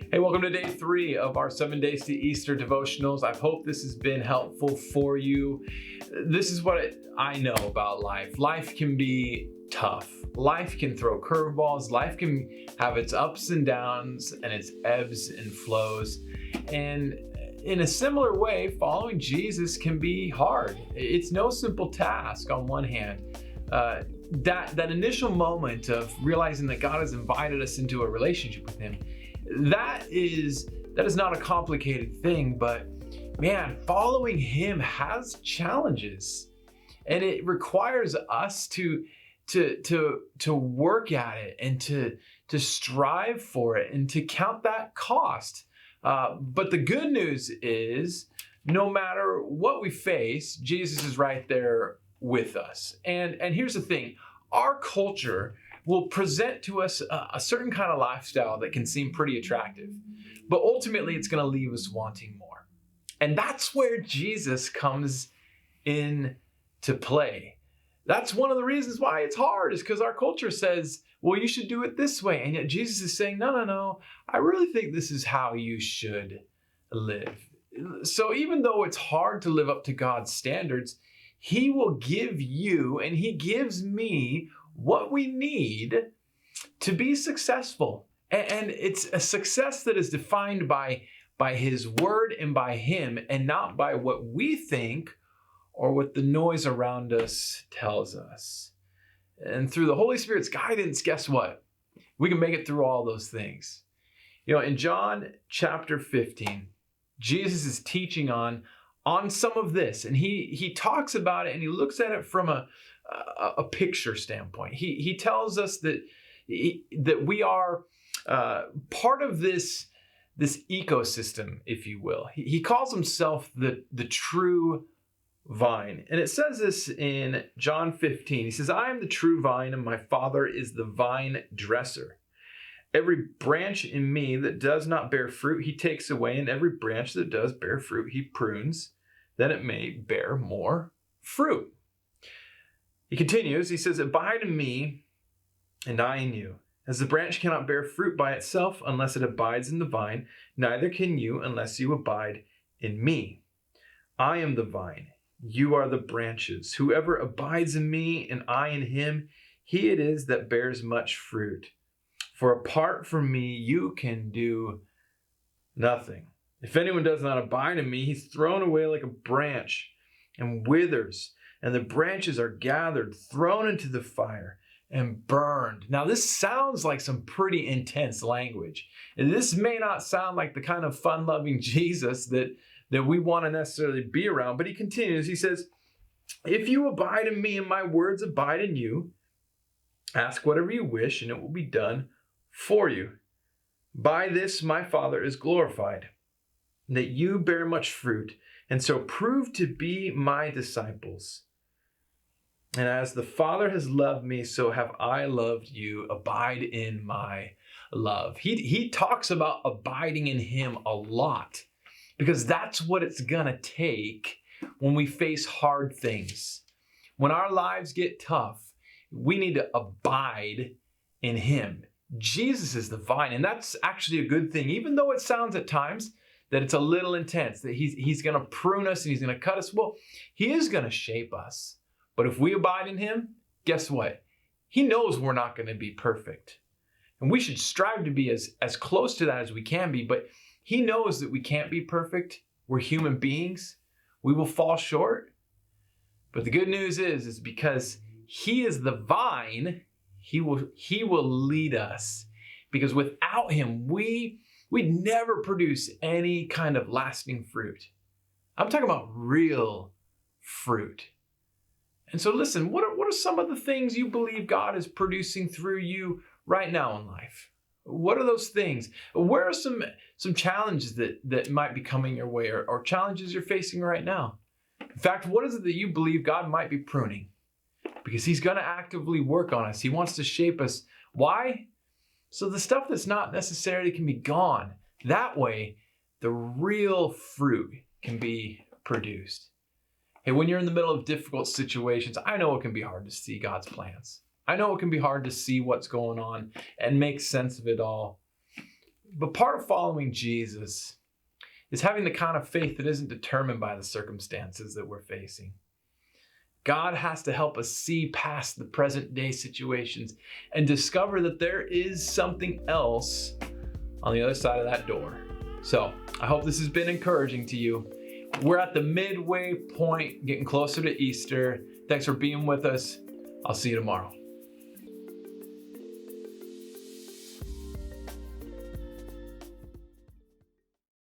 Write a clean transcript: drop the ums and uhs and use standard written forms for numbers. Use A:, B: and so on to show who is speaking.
A: Hey, welcome to day 3 of our 7 Days to Easter devotionals. I hope this has been helpful for you. This is what I know about life. Life can be tough. Life can throw curveballs. Life can have its ups and downs and its ebbs and flows. And in a similar way, following Jesus can be hard. It's no simple task on one hand. That initial moment of realizing that God has invited us into a relationship with Him, that is not a complicated thing, but man, following Him has challenges, and it requires us to work at it and to strive for it and to count that cost. But the good news is, no matter what we face, Jesus is right there with us. And here's the thing: our culture will present to us a certain kind of lifestyle that can seem pretty attractive, but ultimately it's going to leave us wanting more. And that's where Jesus comes in to play. That's one of the reasons why it's hard, is because our culture says, well, you should do it this way. And yet Jesus is saying, no, I really think this is how you should live. So even though it's hard to live up to God's standards, He will give you, and He gives me, what we need to be successful. And it's a success that is defined by His word and by Him, and not by what we think or what the noise around us tells us. And through the Holy Spirit's guidance, guess what? We can make it through all those things. In John chapter 15, Jesus is teaching on some of this, and he talks about it, and he looks at it from a picture standpoint. He tells us that we are part of this ecosystem, if you will. He calls Himself the true vine. And it says this in John 15. He says, I am the true vine, and my Father is the vine dresser. Every branch in me that does not bear fruit, He takes away, and every branch that does bear fruit, He prunes, that it may bear more fruit. He continues, he says, abide in me, and I in you. As the branch cannot bear fruit by itself unless it abides in the vine, neither can you unless you abide in me. I am the vine, you are the branches. Whoever abides in me and I in him, he it is that bears much fruit. For apart from me, you can do nothing. If anyone does not abide in me, he's thrown away like a branch and withers, and the branches are gathered, thrown into the fire, and burned. Now, this sounds like some pretty intense language. And this may not sound like the kind of fun-loving Jesus that we want to necessarily be around, but he continues. He says, if you abide in me and my words abide in you, ask whatever you wish, and it will be done for you. By this my Father is glorified, that you bear much fruit, and so prove to be my disciples. And as the Father has loved me, so have I loved you. Abide in my love. He talks about abiding in Him a lot, because that's what it's gonna take when we face hard things. When our lives get tough, we need to abide in Him. Jesus is the vine, and that's actually a good thing, even though it sounds at times that it's a little intense, that he's going to prune us and He's going to cut us. Well, He is going to shape us. But if we abide in Him, guess what? He knows we're not going to be perfect. And we should strive to be as close to that as we can be. But He knows that we can't be perfect. We're human beings. We will fall short. But the good news is because He is the vine, He will lead us. Because without Him, we never produce any kind of lasting fruit. I'm talking about real fruit. And so listen, what are some of the things you believe God is producing through you right now in life? What are those things? Where are some challenges that might be coming your way, or challenges you're facing right now? In fact, what is it that you believe God might be pruning? Because He's going to actively work on us. He wants to shape us. Why? So the stuff that's not necessarily can be gone. That way, the real fruit can be produced. Hey, when you're in the middle of difficult situations, I know it can be hard to see God's plans. I know it can be hard to see what's going on and make sense of it all. But part of following Jesus is having the kind of faith that isn't determined by the circumstances that we're facing. God has to help us see past the present day situations and discover that there is something else on the other side of that door. So I hope this has been encouraging to you. We're at the midway point, getting closer to Easter. Thanks for being with us. I'll see you tomorrow.